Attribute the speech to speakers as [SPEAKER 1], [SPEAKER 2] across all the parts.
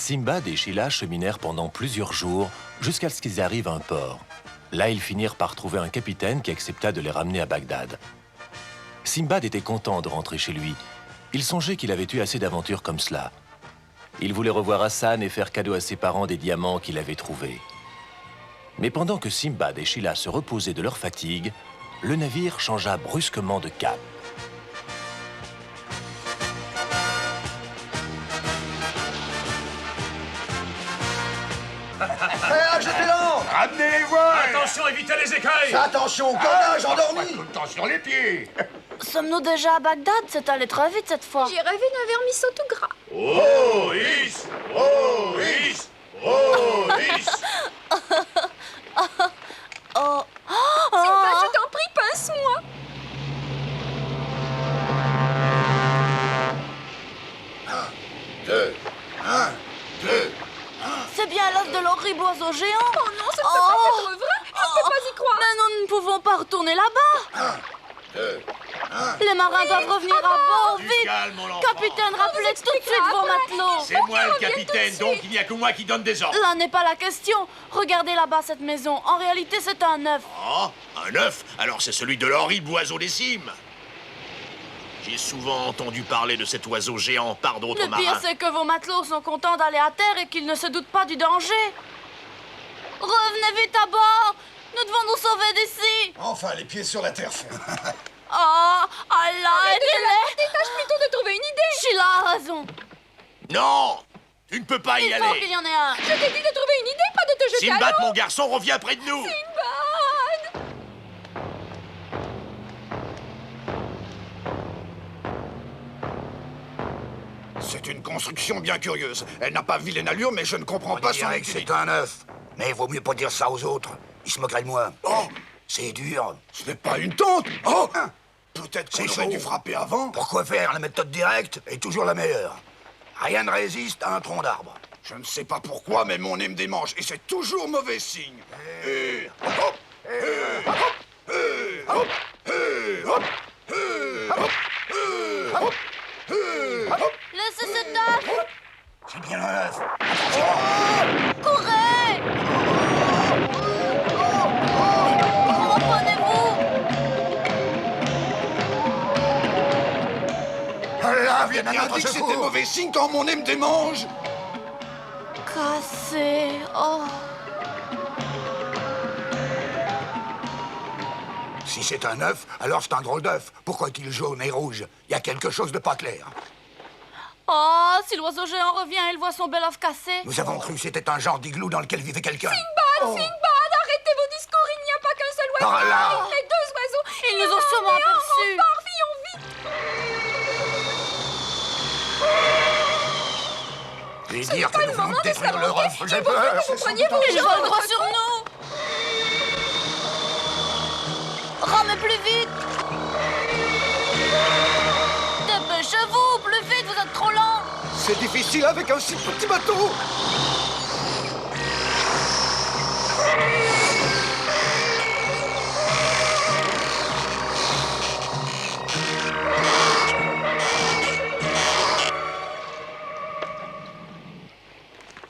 [SPEAKER 1] Simbad et Sheila cheminèrent pendant plusieurs jours jusqu'à ce qu'ils arrivent à un port. Là, ils finirent par trouver un capitaine qui accepta de les ramener à Bagdad. Simbad était content de rentrer chez lui. Il songeait qu'il avait eu assez d'aventures comme cela. Il voulait revoir Hassan et faire cadeau à ses parents des diamants qu'il avait trouvés. Mais pendant que Simbad et Sheila se reposaient de leur fatigue, le navire changea brusquement de cap.
[SPEAKER 2] Jetez l'ancre!
[SPEAKER 3] Ramenez les voiles!
[SPEAKER 4] Attention, évitez les écueils!
[SPEAKER 2] Attention, codage endormi!
[SPEAKER 3] Tout le temps sur les pieds!
[SPEAKER 5] Sommes-nous déjà à Bagdad? C'est allé très vite cette fois.
[SPEAKER 6] J'ai rêvé d'un vermisseau tout gras.
[SPEAKER 3] Oh, is! Oh, is! Oh, is!
[SPEAKER 5] Oh.
[SPEAKER 6] Simba, je t'en prie, pince-moi.
[SPEAKER 5] C'est bien l'œuf de l'horrible oiseau géant.
[SPEAKER 6] Oh non, ça ne peut pas être vrai. Je ne peux pas y croire.
[SPEAKER 5] Mais nous ne pouvons pas retourner là-bas. Les marins doivent revenir à bord,
[SPEAKER 3] Du
[SPEAKER 5] vite.
[SPEAKER 3] calme, mon enfant.
[SPEAKER 5] Capitaine, rappelez tout de suite vos matelots.
[SPEAKER 3] C'est moi le capitaine, donc il n'y a que moi qui donne des ordres.
[SPEAKER 5] Là n'est pas la question. Regardez là-bas cette maison. En réalité, c'est un œuf.
[SPEAKER 3] Oh, un œuf? Alors c'est celui de l'horrible oiseau des cimes. J'ai souvent entendu parler de cet oiseau géant par d'autres
[SPEAKER 5] Le pire,
[SPEAKER 3] marins.
[SPEAKER 5] c'est que vos matelots sont contents d'aller à terre et qu'ils ne se doutent pas du danger. Revenez vite à bord. Nous devons nous sauver d'ici.
[SPEAKER 2] Enfin, les pieds sur la terre ferme.
[SPEAKER 5] Oh, Allah, aidez-les.
[SPEAKER 6] Tâche plutôt de trouver une idée.
[SPEAKER 5] Sheila a raison.
[SPEAKER 3] Non! Tu ne peux pas y
[SPEAKER 5] Il faut
[SPEAKER 3] aller!
[SPEAKER 5] qu'il y en ait un.
[SPEAKER 6] Je t'ai dit de trouver une idée, pas de te jeter à
[SPEAKER 3] Simbad,
[SPEAKER 6] l'eau.
[SPEAKER 3] mon garçon, reviens près de nous!
[SPEAKER 6] Simbad.
[SPEAKER 7] C'est une construction bien curieuse. Elle n'a pas vilaine allure, mais je ne comprends pas son
[SPEAKER 2] que
[SPEAKER 7] utilité.
[SPEAKER 2] c'est un œuf. Mais vaut mieux pas dire ça aux autres. Ils se moqueraient de moi.
[SPEAKER 7] Oh,
[SPEAKER 2] C'est dur.
[SPEAKER 7] ce n'est pas une tente. Oh, peut-être qu'on
[SPEAKER 2] C'est
[SPEAKER 7] aurait
[SPEAKER 2] chaud.
[SPEAKER 7] dû frapper avant.
[SPEAKER 2] Pourquoi faire? La méthode directe est toujours la meilleure. Rien ne résiste à un tronc d'arbre.
[SPEAKER 7] Je ne sais pas pourquoi, mais mon nez me démange et c'est toujours mauvais signe. Hop, hop, hop,
[SPEAKER 5] Laissez cet œuf.
[SPEAKER 2] C'est bien un œuf.
[SPEAKER 5] Courez. Reprenez-vous.
[SPEAKER 2] Là,
[SPEAKER 7] J'ai
[SPEAKER 2] viens à
[SPEAKER 7] bien
[SPEAKER 2] notre
[SPEAKER 7] dit que c'était
[SPEAKER 2] secours.
[SPEAKER 7] mauvais signe quand mon nez me démange.
[SPEAKER 5] Cassé. Oh.
[SPEAKER 2] Si c'est un œuf, alors c'est un drôle d'œuf. Pourquoi est-il jaune et rouge? Il y a quelque chose de pas clair.
[SPEAKER 5] Oh, si l'oiseau géant revient et il voit son bel œuf cassé.
[SPEAKER 2] Nous avons cru que c'était un genre d'igloo dans lequel vivait quelqu'un.
[SPEAKER 6] Simbad, arrêtez vos discours. Il n'y a pas qu'un seul oiseau.
[SPEAKER 2] Par là.
[SPEAKER 6] Les deux oiseaux.
[SPEAKER 5] Ils
[SPEAKER 6] Il y
[SPEAKER 5] nous
[SPEAKER 6] en
[SPEAKER 5] ont
[SPEAKER 6] a un
[SPEAKER 5] sûrement
[SPEAKER 6] géant.
[SPEAKER 5] aperçus.
[SPEAKER 6] Parvillons vite.
[SPEAKER 2] Et
[SPEAKER 6] Ce n'est
[SPEAKER 2] dire
[SPEAKER 6] pas
[SPEAKER 2] que
[SPEAKER 6] le
[SPEAKER 2] nous voulons
[SPEAKER 6] moment de
[SPEAKER 2] détruire leur
[SPEAKER 6] s'avancer.
[SPEAKER 2] œuf, j'ai
[SPEAKER 6] Il vaut mieux
[SPEAKER 2] peur.
[SPEAKER 6] que vous preniez vos
[SPEAKER 5] Ils
[SPEAKER 6] gens
[SPEAKER 5] volent
[SPEAKER 6] à
[SPEAKER 5] droit
[SPEAKER 6] votre
[SPEAKER 5] sur
[SPEAKER 6] compte.
[SPEAKER 5] nous. Ramez plus vite. Dépêchez-vous, plus vite, vous êtes trop lent.
[SPEAKER 7] C'est difficile avec un si petit bateau.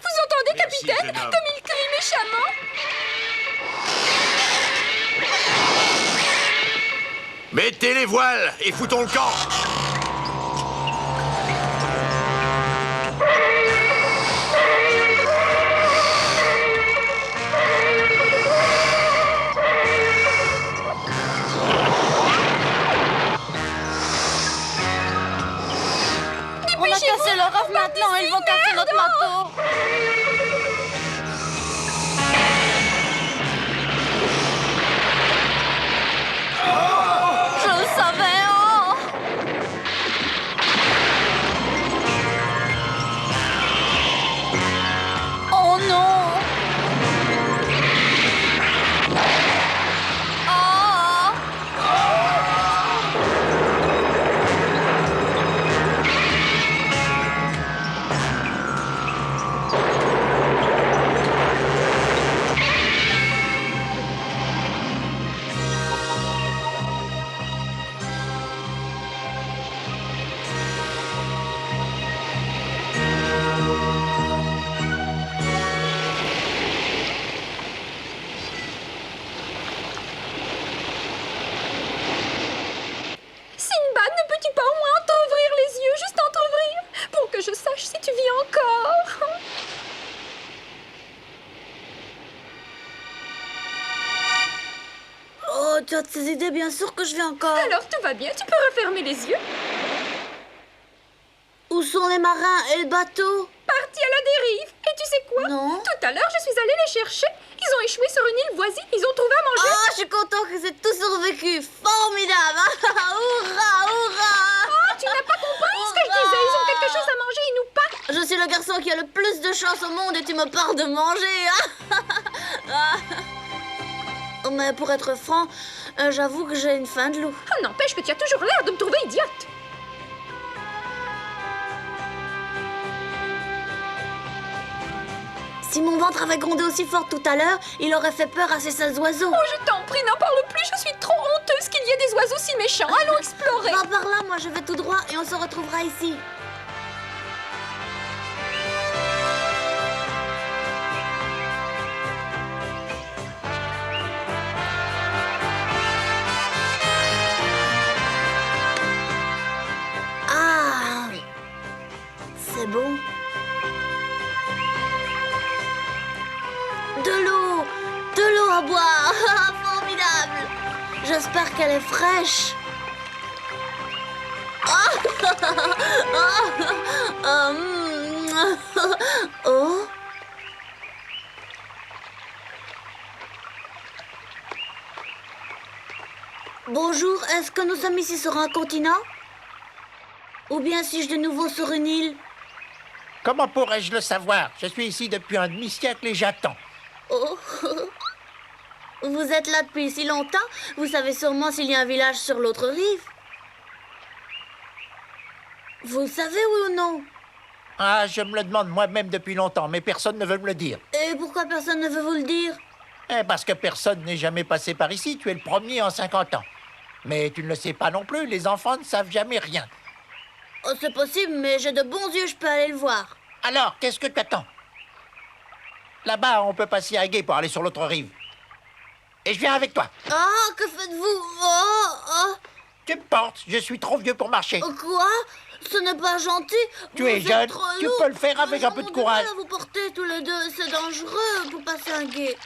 [SPEAKER 6] Vous entendez,
[SPEAKER 3] Merci,
[SPEAKER 6] capitaine,
[SPEAKER 3] jeune homme.
[SPEAKER 6] comme il crie méchamment.
[SPEAKER 3] Mettez les voiles et foutons le camp!
[SPEAKER 5] On a cassé leur œuf maintenant, ils vont casser notre bateau. Je le savais, oh. Oh non. Oh. tu as de ces idées, bien sûr que je vais encore.
[SPEAKER 6] Alors tout va bien, tu peux refermer les yeux.
[SPEAKER 5] Où sont les marins et le bateau?
[SPEAKER 6] Parti à la dérive. Et tu sais quoi?
[SPEAKER 5] Non.
[SPEAKER 6] Tout à l'heure, je suis allée les chercher. Ils ont échoué sur une île voisine. Ils ont trouvé à manger.
[SPEAKER 5] Oh, je suis content que c'est tous survécu. Formidable. Hurrah, hurrah.
[SPEAKER 6] Oh, tu n'as pas compris ce que je disais. Ils ont quelque chose à manger et nous pas.
[SPEAKER 5] Je suis le garçon qui a le plus de chance au monde et tu me parles de manger. Mais pour être franc, j'avoue que j'ai une faim de loup.
[SPEAKER 6] Oh, n'empêche que tu as toujours l'air de me trouver idiote.
[SPEAKER 5] Si mon ventre avait grondé aussi fort tout à l'heure, il aurait fait peur à ces sales oiseaux.
[SPEAKER 6] Oh, je t'en prie, n'en parle plus. Je suis trop honteuse qu'il y ait des oiseaux si méchants. Allons explorer.
[SPEAKER 5] Va par là, moi je vais tout droit et on se retrouvera ici. Ah, c'est bon. De l'eau à boire. Formidable. J'espère qu'elle est fraîche. Oh. Bonjour, est-ce que nous sommes ici sur un continent? Ou bien suis-je de nouveau sur une île?
[SPEAKER 4] Comment pourrais-je le savoir? Je suis ici depuis un demi-siècle et j'attends.
[SPEAKER 5] Oh. Vous êtes là depuis si longtemps? Vous savez sûrement s'il y a un village sur l'autre rive. Vous savez, oui ou non?
[SPEAKER 4] Ah, je me le demande moi-même depuis longtemps, mais personne ne veut me le dire.
[SPEAKER 5] Et pourquoi personne ne veut vous le dire?
[SPEAKER 4] Parce que personne n'est jamais passé par ici. Tu es le premier en 50 ans. Mais tu ne le sais pas non plus, les enfants ne savent jamais rien.
[SPEAKER 5] Oh, c'est possible, mais j'ai de bons yeux, je peux aller le voir.
[SPEAKER 4] Alors, qu'est-ce que tu attends? Là-bas, on peut passer à gué pour aller sur l'autre rive. Et je viens avec toi.
[SPEAKER 5] Ah, que faites-vous? Oh.
[SPEAKER 4] Tu me portes, je suis trop vieux pour marcher.
[SPEAKER 5] Quoi? Ce n'est pas gentil.
[SPEAKER 4] Tu
[SPEAKER 5] Vous
[SPEAKER 4] es
[SPEAKER 5] êtes
[SPEAKER 4] jeune,
[SPEAKER 5] trop
[SPEAKER 4] tu
[SPEAKER 5] lourd.
[SPEAKER 4] peux le faire avec un peu de
[SPEAKER 5] J'ai du
[SPEAKER 4] courage.
[SPEAKER 5] mal à vous porter tous les deux, c'est dangereux pour passer un guet.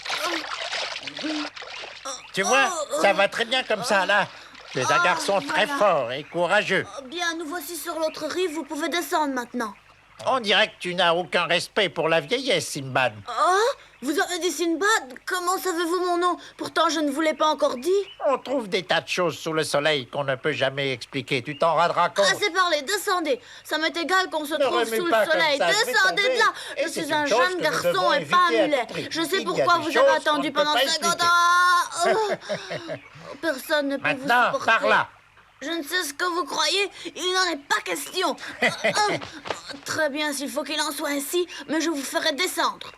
[SPEAKER 4] Tu vois, ça va très bien comme ça, là. Tu es un garçon très
[SPEAKER 5] voilà.
[SPEAKER 4] fort et courageux.
[SPEAKER 5] Bien, nous voici sur l'autre rive, vous pouvez descendre maintenant.
[SPEAKER 4] On dirait que tu n'as aucun respect pour la vieillesse, Simbad.
[SPEAKER 5] Oh, vous avez dit Sinbad? Comment savez-vous mon nom? Pourtant, je ne vous l'ai pas encore dit.
[SPEAKER 4] On trouve des tas de choses sous le soleil qu'on ne peut jamais expliquer. Tu t'en rendras compte.
[SPEAKER 5] Assez parlé, descendez. Ça m'est égal qu'on se
[SPEAKER 4] Ne
[SPEAKER 5] trouve
[SPEAKER 4] remue
[SPEAKER 5] sous le
[SPEAKER 4] pas comme
[SPEAKER 5] soleil.
[SPEAKER 4] ça, je vais
[SPEAKER 5] Descendez de
[SPEAKER 4] tomber.
[SPEAKER 5] là.
[SPEAKER 4] Et
[SPEAKER 5] Je
[SPEAKER 4] c'est
[SPEAKER 5] suis
[SPEAKER 4] une
[SPEAKER 5] un
[SPEAKER 4] chose
[SPEAKER 5] jeune
[SPEAKER 4] que nous
[SPEAKER 5] garçon
[SPEAKER 4] devons
[SPEAKER 5] et pas un
[SPEAKER 4] éviter à
[SPEAKER 5] mulet.
[SPEAKER 4] tout prix.
[SPEAKER 5] Je sais
[SPEAKER 4] Il y a
[SPEAKER 5] pourquoi
[SPEAKER 4] des
[SPEAKER 5] vous
[SPEAKER 4] choses
[SPEAKER 5] avez
[SPEAKER 4] qu'on
[SPEAKER 5] attendu
[SPEAKER 4] ne peut
[SPEAKER 5] pendant
[SPEAKER 4] pas
[SPEAKER 5] 50
[SPEAKER 4] expliquer.
[SPEAKER 5] ans. Personne ne peut vous
[SPEAKER 4] Maintenant,
[SPEAKER 5] supporter.
[SPEAKER 4] par là.
[SPEAKER 5] Je ne sais ce que vous croyez, il n'en est pas question. Très bien, s'il faut qu'il en soit ainsi, mais je vous ferai descendre.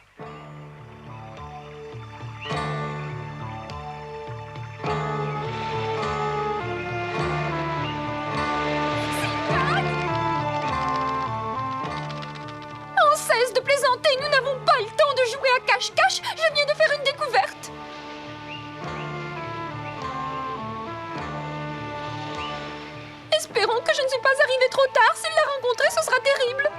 [SPEAKER 6] On cesse de plaisanter, nous n'avons pas le temps de jouer à cache-cache. Je viens de faire une découverte. Espérons que je ne suis pas arrivée trop tard. S'il l'a rencontrée, ce sera terrible.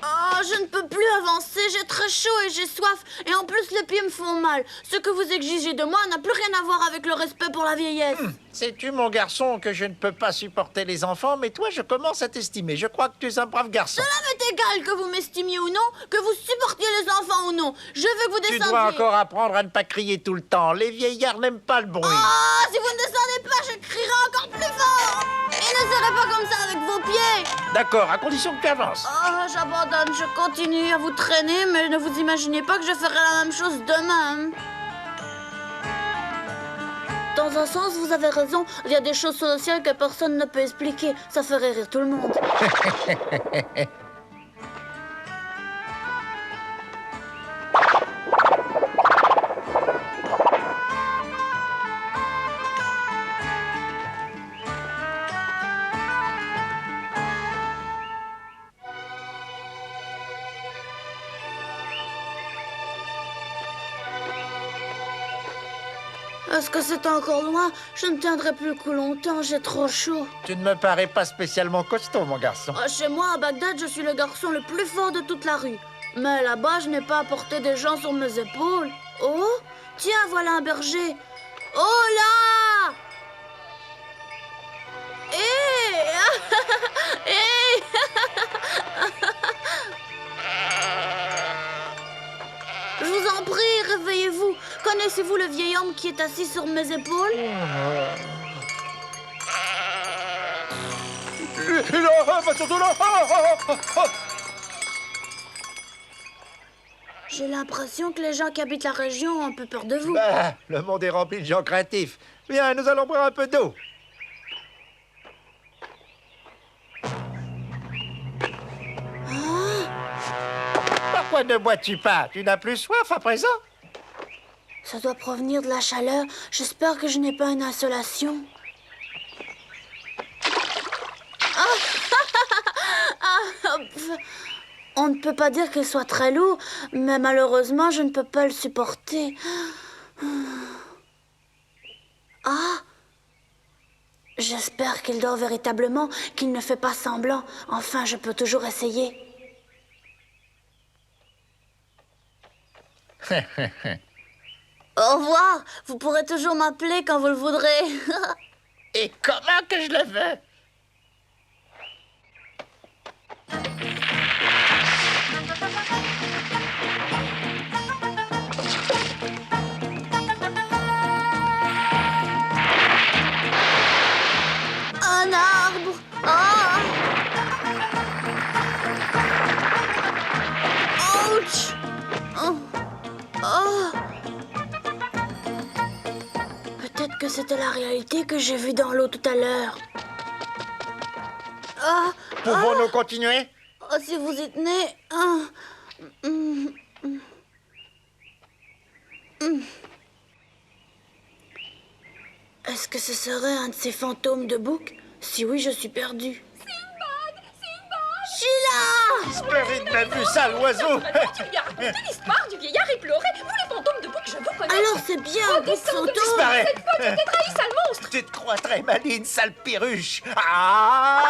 [SPEAKER 5] Oh, je ne peux plus avancer, j'ai très chaud et j'ai soif. Et en plus, les pieds me font mal. Ce que vous exigez de moi n'a plus rien à voir avec le respect pour la vieillesse.
[SPEAKER 4] Sais-tu, mon garçon, que je ne peux pas supporter les enfants, mais toi, je commence à t'estimer. Je crois que tu es un brave garçon.
[SPEAKER 5] Cela m'est égal que vous m'estimiez ou non, que vous supportiez les enfants ou non. Je veux que vous
[SPEAKER 4] Tu
[SPEAKER 5] descendiez.
[SPEAKER 4] dois encore apprendre à ne pas crier tout le temps. Les vieillards n'aiment pas le bruit.
[SPEAKER 5] Oh, si vous ne descendez pas, je crierai encore plus fort. Et ne serrez pas comme ça avec vos pieds.
[SPEAKER 4] D'accord, à condition que tu avances.
[SPEAKER 5] Oh, j'abandonne, je continue à vous traîner, mais ne vous imaginez pas que je ferai la même chose demain. Dans un sens, vous avez raison. Il y a des choses sur le ciel que personne ne peut expliquer. Ça ferait rire tout le monde. Est-ce que c'est encore loin? Je ne tiendrai plus le coup longtemps, j'ai trop chaud.
[SPEAKER 4] Tu ne me parais pas spécialement costaud, mon garçon.
[SPEAKER 5] Chez moi, à Bagdad, je suis le garçon le plus fort de toute la rue. Mais là-bas, je n'ai pas à porter des gens sur mes épaules. Oh, tiens, voilà un berger. Oh là! Hé! Hé! Je vous en prie, réveillez-vous. Connaissez-vous le vieil homme qui est assis sur mes épaules?
[SPEAKER 4] Non, pas surtout là.
[SPEAKER 5] J'ai l'impression que les gens qui habitent la région ont un peu peur de vous.
[SPEAKER 4] Bah, le monde est rempli de gens craintifs. Viens, nous allons boire un peu d'eau. Pourquoi ne bois-tu pas? Tu n'as plus soif à présent?
[SPEAKER 5] Ça doit provenir de la chaleur. J'espère que je n'ai pas une insolation. On ne peut pas dire qu'il soit très lourd, mais malheureusement, je ne peux pas le supporter. Ah! J'espère qu'il dort véritablement, qu'il ne fait pas semblant. Enfin, je peux toujours essayer. Au revoir. Vous pourrez toujours m'appeler quand vous le voudrez.
[SPEAKER 4] Et comment que je le veux?
[SPEAKER 5] Un arbre. Ah! Ouch! Oh. Oh. Peut-être que c'était la réalité que j'ai vue dans l'eau tout à l'heure. Ah!
[SPEAKER 4] Pouvons-nous continuer?
[SPEAKER 5] Oh, si vous y tenez. Ah. Est-ce que ce serait un de ces fantômes de bouc? Si oui, je suis perdue. Sheila!
[SPEAKER 4] Sperrine m'a vu ça, l'oiseau!
[SPEAKER 6] Tu lui as raconté l'histoire du vieillard éploré. Vous, les fantômes de bouc, je vous connais.
[SPEAKER 5] Alors c'est bien un bouc fantôme!
[SPEAKER 4] Disparaît!
[SPEAKER 6] Cette fois, tu t'es trahi, sale monstre.
[SPEAKER 4] Tu te crois très maligne, sale perruche! Ah!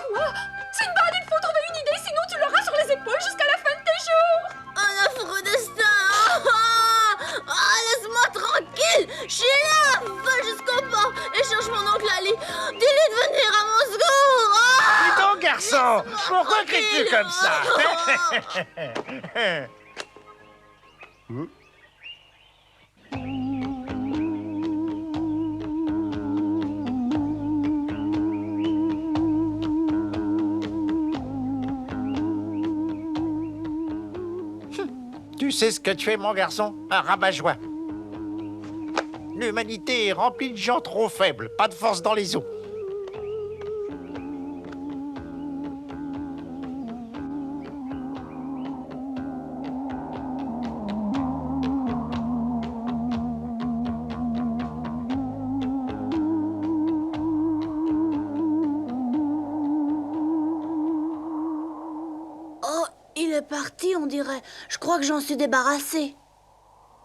[SPEAKER 6] Quoi? Sinbad, il faut trouver une idée, sinon tu l'auras sur les épaules jusqu'à la fin de tes jours.
[SPEAKER 5] Un affreux destin! Laisse-moi tranquille! Sheila! Va jusqu'au port et cherche mon oncle Ali! Dis-lui de venir à mon secours!
[SPEAKER 4] Dis donc, garçon! Pourquoi cries-tu comme ça? Tu sais ce que tu es, mon garçon? Un rabat-joie. L'humanité est remplie de gens trop faibles, pas de force dans les os.
[SPEAKER 5] Oh, il est parti, on dirait. Je crois que j'en suis débarrassée.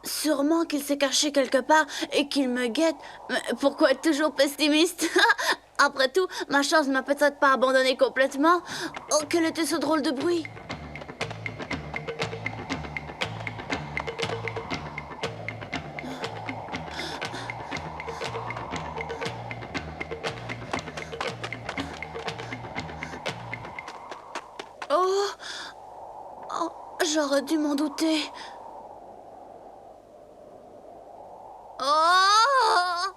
[SPEAKER 5] Sûrement qu'il s'est caché quelque part et qu'il me guette. Mais pourquoi être toujours pessimiste? Après tout, ma chance ne m'a peut-être pas abandonné complètement. Oh, quel était ce drôle de bruit? Oh, j'aurais dû m'en douter. Oh!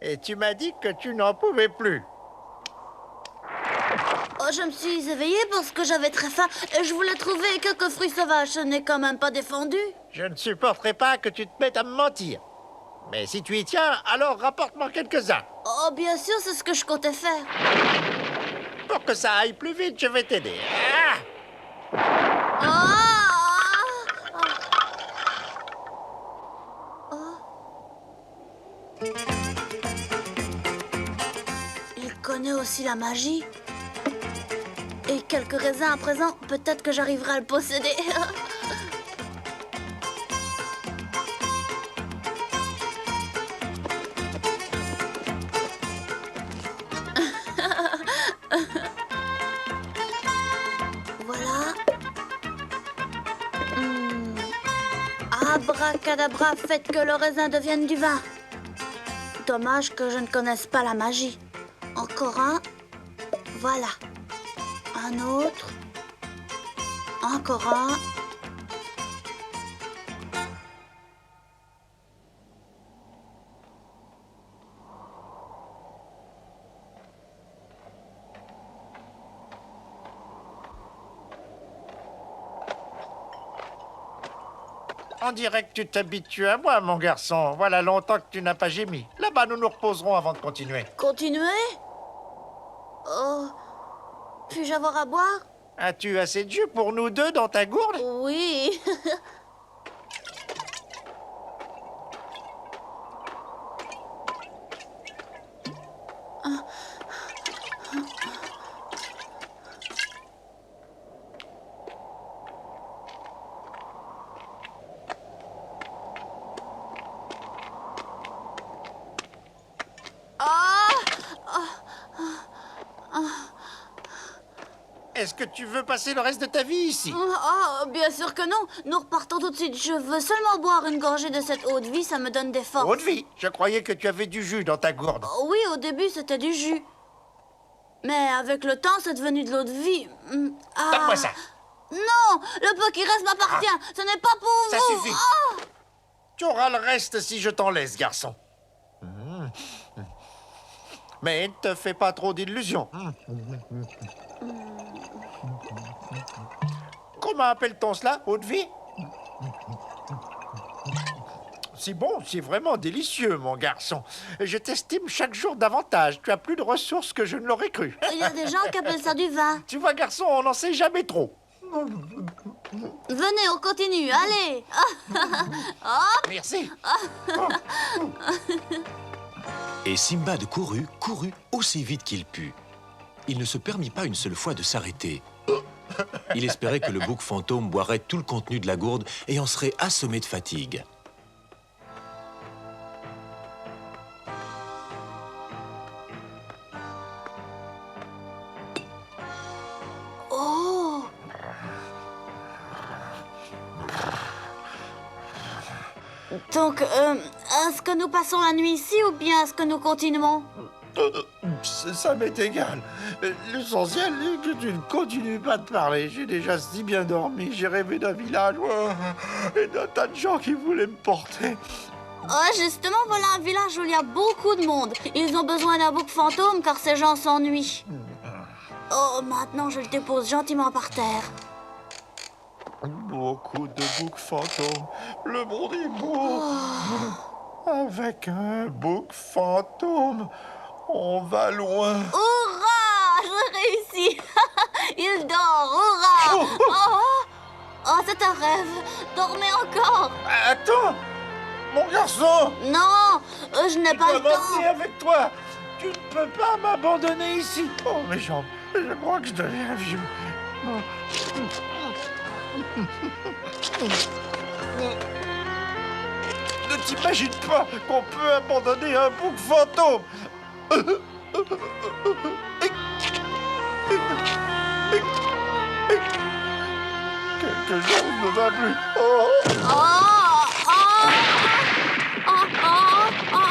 [SPEAKER 4] Et tu m'as dit que tu n'en pouvais plus.
[SPEAKER 5] Oh, je me suis éveillée parce que j'avais très faim et je voulais trouver quelques fruits sauvages. Ce n'est quand même pas défendu.
[SPEAKER 4] Je ne supporterai pas que tu te mettes à me mentir. Mais si tu y tiens, alors rapporte-moi quelques-uns.
[SPEAKER 5] Oh, bien sûr, c'est ce que je comptais faire.
[SPEAKER 4] Pour que ça aille plus vite, je vais t'aider. Ah!
[SPEAKER 5] Oh! Il connaît aussi la magie. Et quelques raisins à présent, peut-être que j'arriverai à le posséder. Voilà. Abracadabra, faites que le raisin devienne du vin. Dommage que je ne connaisse pas la magie. Encore un. Voilà. Un autre. Encore un.
[SPEAKER 4] On dirait que tu t'habitues à moi, mon garçon. Voilà longtemps que tu n'as pas gémi. Là-bas, nous nous reposerons avant de continuer.
[SPEAKER 5] Continuez? Oh. Puis-je avoir à boire?
[SPEAKER 4] As-tu assez de jus pour nous deux dans ta gourde?
[SPEAKER 5] Oui.
[SPEAKER 4] Est-ce que tu veux passer le reste de ta vie ici?
[SPEAKER 5] Oh, bien sûr que non. Nous repartons tout de suite. Je veux seulement boire une gorgée de cette eau de vie, ça me donne des forces.
[SPEAKER 4] Eau de vie? Je croyais que tu avais du jus dans ta gourde.
[SPEAKER 5] Oh, oui, au début, c'était du jus. Mais avec le temps, c'est devenu de l'eau de vie. Ah.
[SPEAKER 4] Donne-moi ça.
[SPEAKER 5] Non, le peu qui reste m'appartient. Ce n'est pas pour
[SPEAKER 4] Ça
[SPEAKER 5] vous.
[SPEAKER 4] suffit.
[SPEAKER 5] Oh.
[SPEAKER 4] Tu auras le reste si je t'en laisse, garçon. Mais ne te fais pas trop d'illusions. Comment appelle-t-on cela, eau de vie? C'est bon, c'est vraiment délicieux, mon garçon. Je t'estime chaque jour davantage. Tu as plus de ressources que je ne l'aurais cru.
[SPEAKER 5] Il y a des gens qui appellent ça du vin.
[SPEAKER 4] Tu vois, garçon, on n'en sait jamais trop.
[SPEAKER 5] Venez, on continue, allez.
[SPEAKER 4] Merci.
[SPEAKER 1] Et Simbad courut aussi vite qu'il put. Il ne se permit pas une seule fois de s'arrêter. Il espérait que le bouc fantôme boirait tout le contenu de la gourde et en serait assommé de fatigue.
[SPEAKER 5] Oh. Donc, est-ce que nous passons la nuit ici ou bien est-ce que nous continuons?
[SPEAKER 4] Ça m'est égal. L'essentiel est que tu ne continues pas de parler. J'ai déjà si bien dormi. J'ai rêvé d'un village et d'un tas de gens qui voulaient me porter.
[SPEAKER 5] Oh, justement, voilà un village où il y a beaucoup de monde. Ils ont besoin d'un bouc fantôme car ces gens s'ennuient. Oh, maintenant je le dépose gentiment par terre.
[SPEAKER 4] Beaucoup de boucs fantômes. Le monde est beau. Avec un bouc fantôme, on va loin.
[SPEAKER 5] Hurrah! J'ai réussi! Il dort! Hurrah! Oh, c'est un rêve! Dormez encore!
[SPEAKER 4] Attends, mon garçon!
[SPEAKER 5] Non! Je n'ai pas le
[SPEAKER 4] Tu dois m'emmener
[SPEAKER 5] temps!
[SPEAKER 4] avec toi. Tu ne peux pas m'abandonner ici. Oh, mes jambes. Je crois que je deviens vieux. Ne t'imagine pas qu'on peut abandonner un bouc fantôme. Quelque chose ne va plus. Oh.
[SPEAKER 5] Oh! Oh! Oh! Oh! Oh!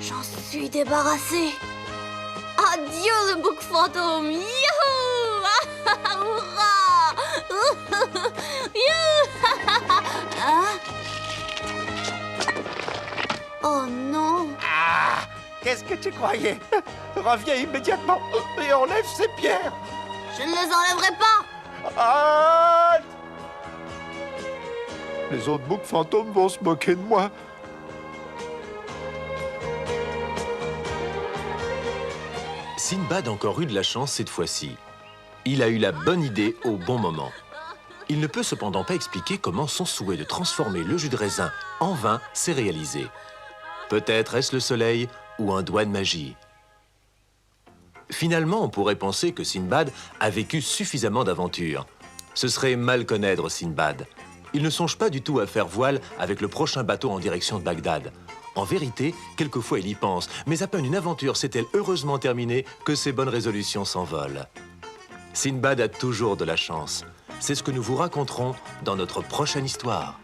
[SPEAKER 5] J'en suis débarrassée. Adieu le bouc fantôme. Youhou! Hurrah! Youhou! Hein? Oh non!
[SPEAKER 4] Ah, qu'est-ce que tu croyais? Reviens immédiatement et enlève ces pierres.
[SPEAKER 5] Je ne les enlèverai pas!
[SPEAKER 4] Halte! Les autres boucs fantômes vont se moquer de moi.
[SPEAKER 1] Sinbad a encore eu de la chance cette fois-ci. Il a eu la bonne idée au bon moment. Il ne peut cependant pas expliquer comment son souhait de transformer le jus de raisin en vin s'est réalisé. Peut-être est-ce le soleil ou un doigt de magie. Finalement, on pourrait penser que Sinbad a vécu suffisamment d'aventures. Ce serait mal connaître Sinbad. Il ne songe pas du tout à faire voile avec le prochain bateau en direction de Bagdad. En vérité, quelquefois il y pense, mais à peine une aventure s'est-elle heureusement terminée que ses bonnes résolutions s'envolent. Sinbad a toujours de la chance. C'est ce que nous vous raconterons dans notre prochaine histoire.